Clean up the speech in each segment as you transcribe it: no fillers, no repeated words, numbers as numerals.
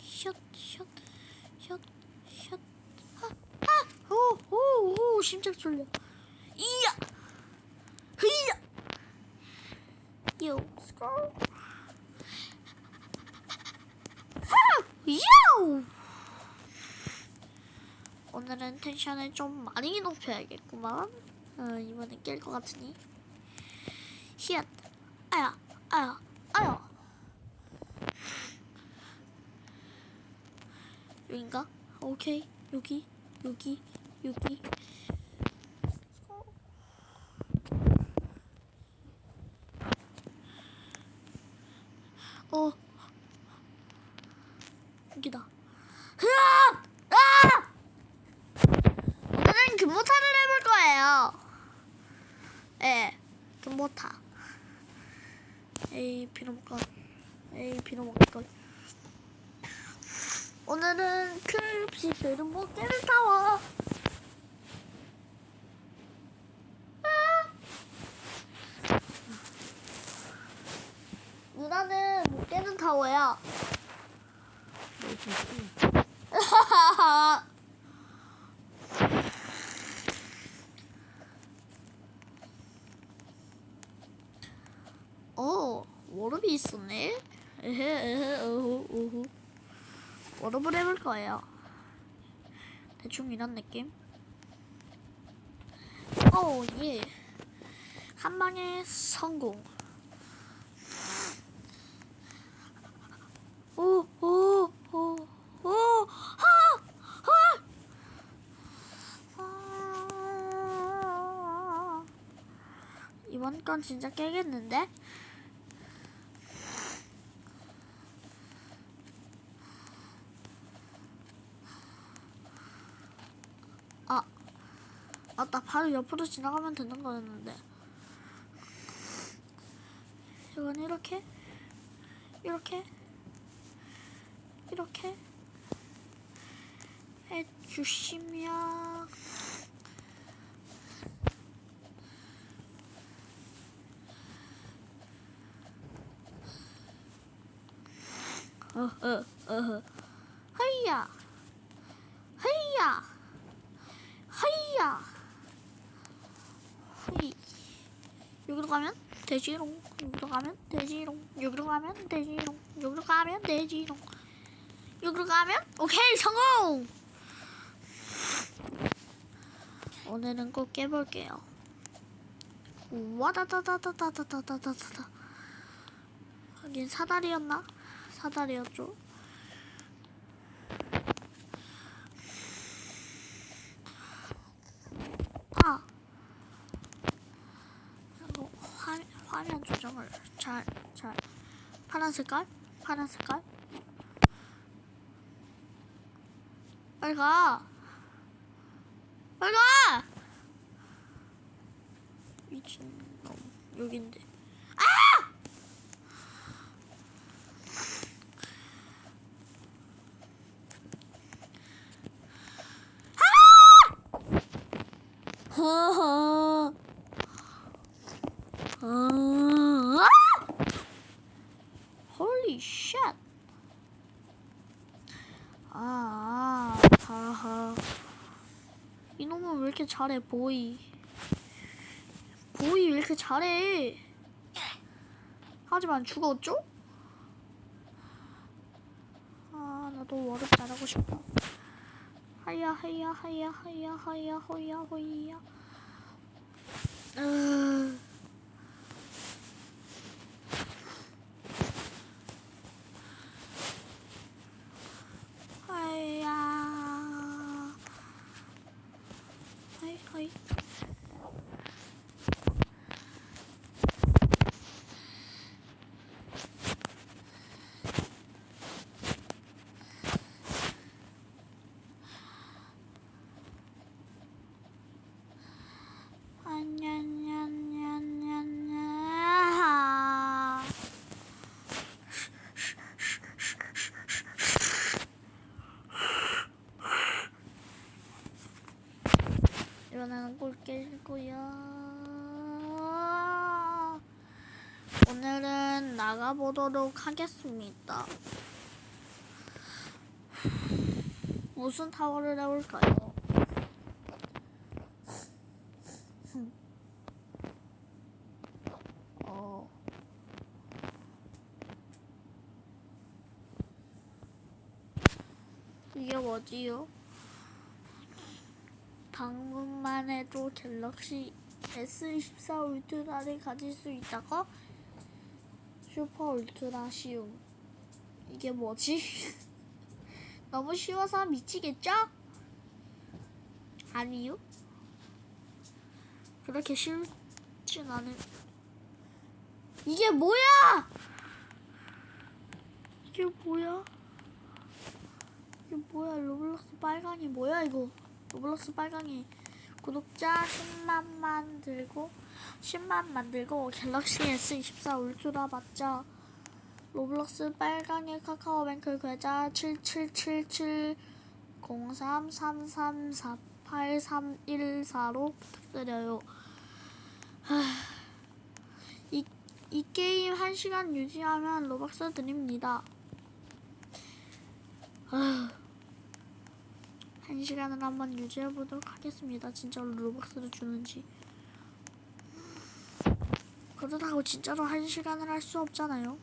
슛, 슛, 슛, 슛. 오, 심장 쫄려. 이야, 흐야, 요, 스컬. 야우. 오늘은 텐션을 좀 많이 높여야겠구만. 이번엔 깰 것 같으니. 히앗, 아야, 아야, 아야. 여긴가? 오케이, 여기. 여기다. 흐아! 아! 오늘은 금모타를 해볼 거예요. 예, 금모타. 에이, 빌어먹걸. 오늘은 급식 베르모 깨를 타워. 누나는 못 깨는 타워야. 워럽이 있었네. 워럽을 해볼 거예요. 대충 이런 느낌. 예. 한 방에 성공. 이번 건 진짜 깨겠는데? 아, 맞다. 바로 옆으로 지나가면 되는 거였는데. 이건 이렇게 해주시면 허이야 허이. 여기로 가면 되지롱. 여기로 가면 되지롱. 여기로 가면 되지롱. 여기로 가면 되지롱. 여기로 가면 오케이 성공. 오늘은 꼭 깨볼게요. 와다다다다다다다다다다. 하긴 사다리였나? 사다리였죠. 아, 이거 화면 조정을 잘 파란 색깔. 빨리 가. 미친놈. 여긴데. 허허. Holy shit. 하하. 이놈은 왜 이렇게 잘해, 보이 왜 이렇게 잘해? 하지만 죽었죠? 나도 워릇 잘하고 싶다. 하야. 하이. 이번에는 꿀 깨고요. 오늘은 나가보도록 하겠습니다. 무슨 타워를 해볼까요? 이게 뭐지요? 방문만 해도 갤럭시 S24 울트라를 가질 수 있다고? 슈퍼 울트라 쉬움. 이게 뭐지? 너무 쉬워서 미치겠죠? 아니요. 그렇게 쉽진 않은. 이게 뭐야? 로블록스 빨강이 뭐야 이거? 로블록스 빨강이 구독자 10만 만들고 갤럭시 S24 울트라 받자. 로블록스 빨강의 카카오뱅크 계좌 77770333483114로 부탁드려요. 이 게임 1시간 유지하면 로벅스 드립니다. 1시간을 한번 유지해보도록 하겠습니다. 진짜로 로벅스를 주는지. 그렇다고 진짜로 1시간을 할 수 없잖아요.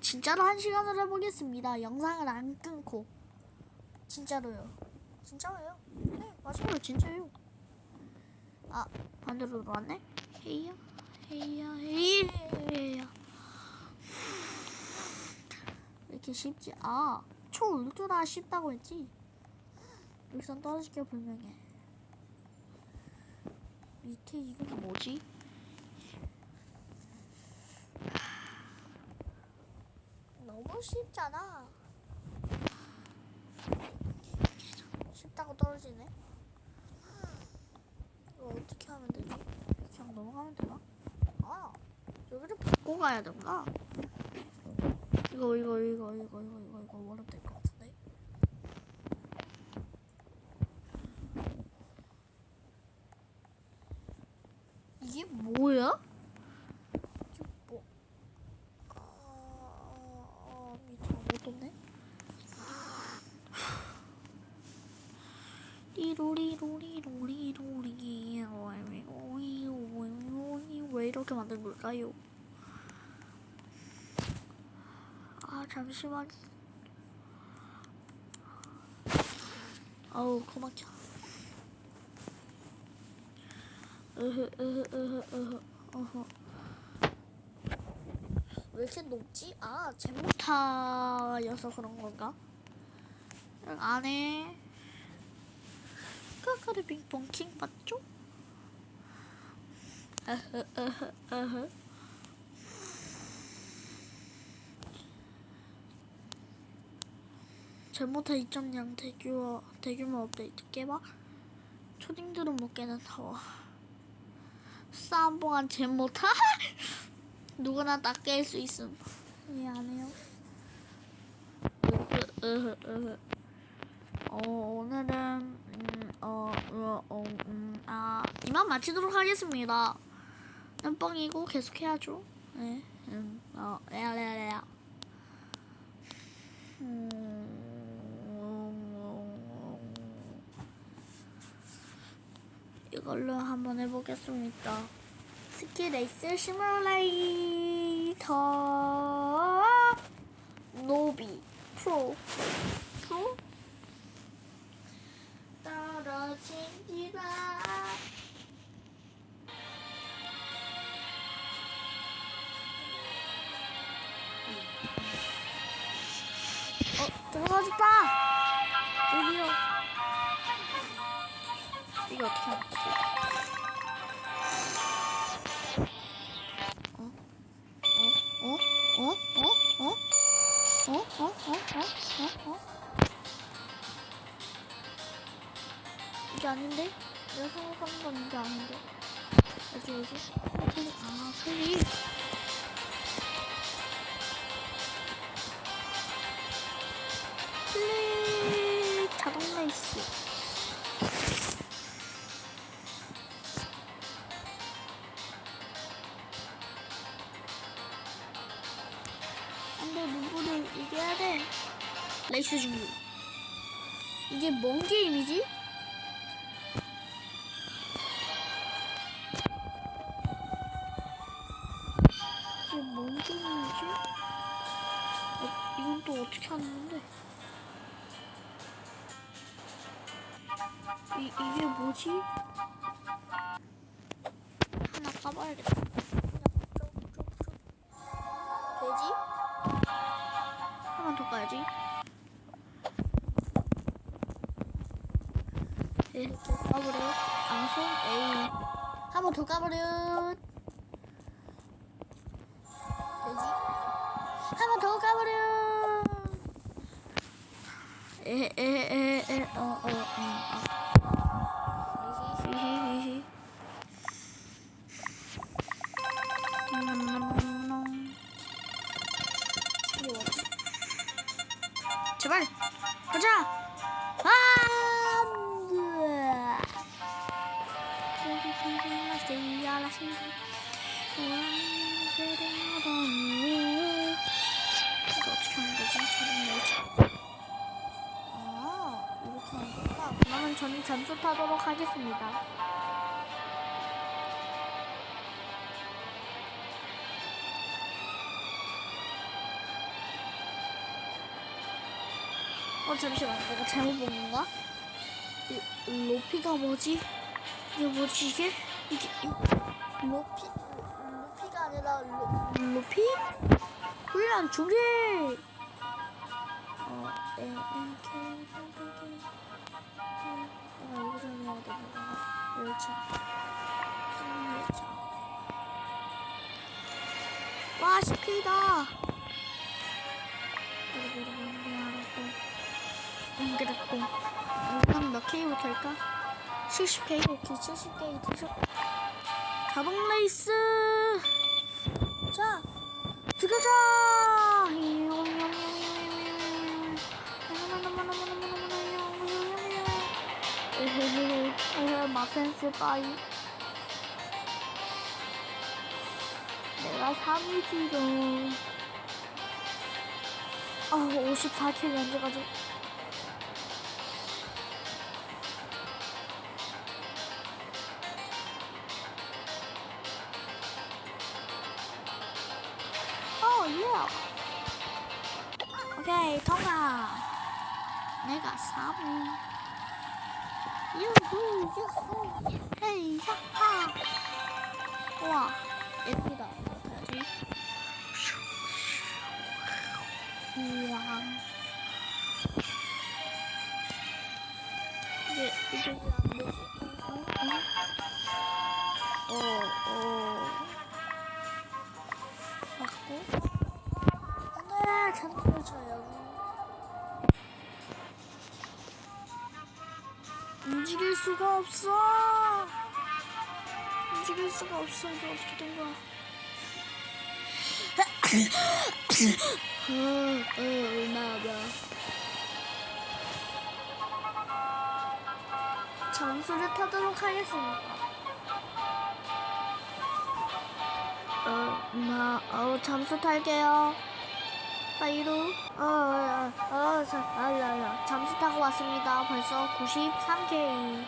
진짜로 1시간을 해보겠습니다. 영상을 안 끊고. 진짜로요. 네, 맞아요. 진짜요. 반대로 들어왔네? 헤이야. 왜 이렇게 쉽지? 초 울트라 쉽다고 했지? 여기선 떨어질 게 분명해. 밑에 이건 뭐지? 너무 쉽잖아. 쉽다고 떨어지네. 이거 어떻게 하면 되지? 그냥 넘어가면 되나? 아, 여기를 밟고 가야 되구나. 이거 원하면 될 것 같은데. 이게 뭐야? 이게 뭐? 밑으로 못 떴네. 리로리로리로리로리 왜 이렇게 만든 걸까요? 아 잠시만. 아우 코막혀. 왜 이렇게 높지? 아 잼모타여서 그런 건가? 안에 까까리 빙봉 킹 맞죠? 잼모타 2.0 대규모 업데이트 깨봐. 초딩들은 못 깨는 타워. 쌈봉한 잼모타? 누구나 다 깰 수 있음. 미안해요. 오늘은 이만 마치도록 하겠습니다. 땜뻥이고 계속해야죠. 네. 레알레알레알. 이걸로 한번 해보겠습니다. 스키레이스 시뮬레이터 노비 프로 떨어진지다. 들어가졌다. 드디어. 이거 어떻게 하는 거지? 이게 아닌데? 내가 생각하는 건 이게 아닌데. 뭐지? 클릭. 클릭. 클릭. 자동 레이스. 안돼, 문부를 이겨야 돼. 레이스 중류. 이게 뭔 게임이지? 이게 뭔 게임이지? 이건 또 어떻게 하는 건데? 이게 뭐지? 하나 까봐야겠다. 돼지? 한 번 더 까야지. 이렇게 까버려. 앙송 에이. 한 번 더 까버려. 돼지? 한 번 더 까버려. 히히히히. 제발 가자. 이렇게 하는 거구나. 그러면 저는 잠수 타도록 하겠습니다. 잠시만, 내가 잘못 본 건가? 로피가 뭐지? 이게 뭐지 이게? 로피가 아니라 로피? 훈련 준비! 내가 이거 좀 해야 되는 거야. 열차. 40K다. 그랬고 한 몇 K부터 할까? 70K. 오케이 70K 드셔. 자동 레이스. 자 들어가자. 마펜스 빠이. 내가 3위지롱. 54K 앉아가지고. 오케이 통과. 내가 3위. 유후 헤이 하하. 우와 예쁘다. 어떡하지? 우와 이게 왜 안 되지? 맞고 안돼 자동으로 쳐요. 움직일 수가 없어. 움직일 수가 없어. 이게 어떻게 된 거야? 나봐. 점수를 타도록 하겠습니다. 점수 탈게요. 빠이루. 잠수 타고 왔습니다. 벌써 93K.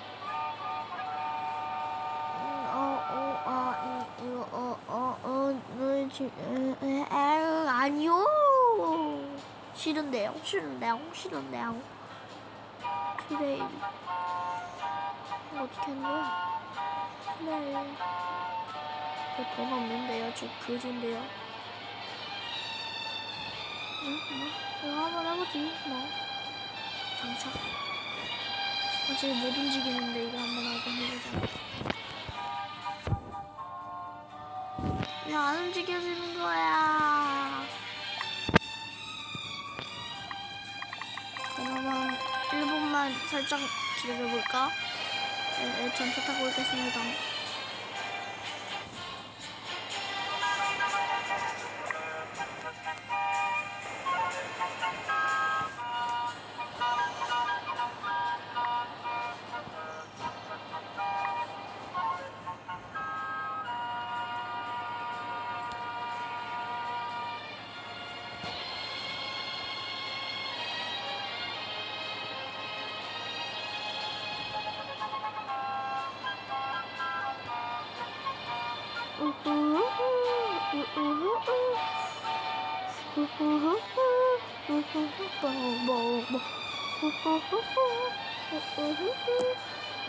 아니요. 싫은데요. 그래. 어떻게 하는 거야? 그래. 돈 없는데요. 저 그지인데요. 이거 한번 해보지. 장착. 어차피 못 움직이는데 이거 한번 하고 해보자. 야, 안 움직여지는 거야. 그러면 1분만 살짝 기다려볼까? 네, 전차 타고 오겠습니다.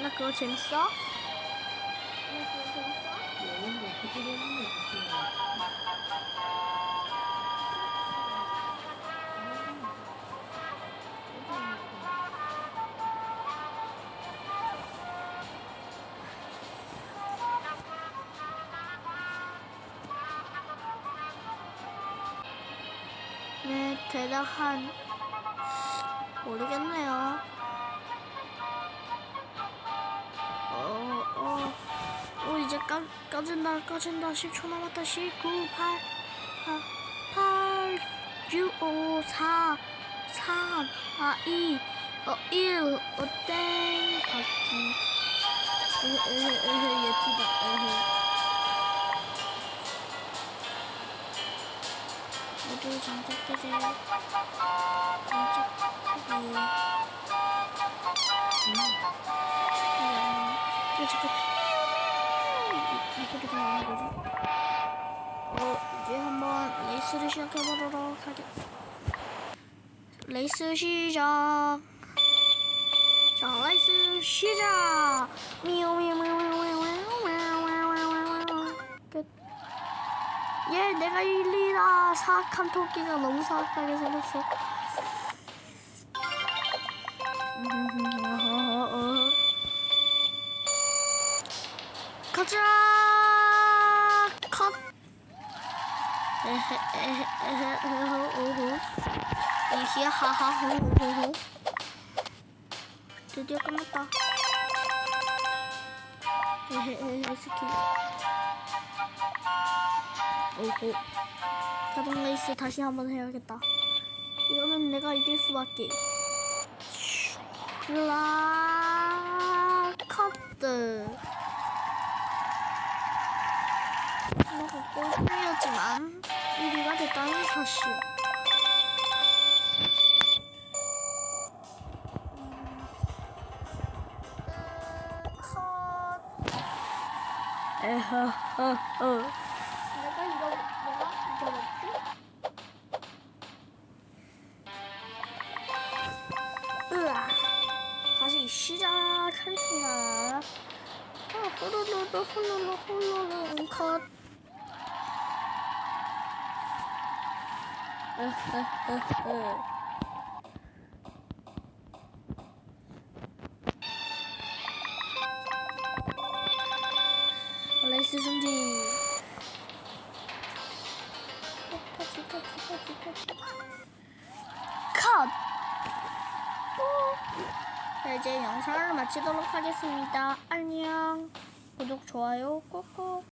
나 그거 재밌어? 네, 대략 한 모르겠네요. 이제 까진다. 10초 남았다. 19, 8, 6, 5, 4, 3, 2, 1, 땡, 바퀴. 예쁘다. 모두 장착되세요. 장착하기. 이 소리가 나는 거지? 이제 한번 레이스를 시작해보도록 하겠습니다. 레이스 시작. 자, 레이스 시작. 끝. 예, 내가 1위다. 사악한 토끼가 너무 사악하게 생겼어. 가자. 컷. 이히하하호호호. 드디어 끝났다. 스킬. 오호. 자동 레이스 다시 한번 해야겠다. 이거는 내가 이길 수밖에. 라카드. 내가 꼴등이었지만 1위가 됐다는 사실. 내가 이겨봤지? 으아. 다시 시작하겠습니다. 홀로로 컷. 레이스 중지. 컷. 자, 이제 영상을 마치도록 하겠습니다. 안녕. 구독, 좋아요 꾹꾹.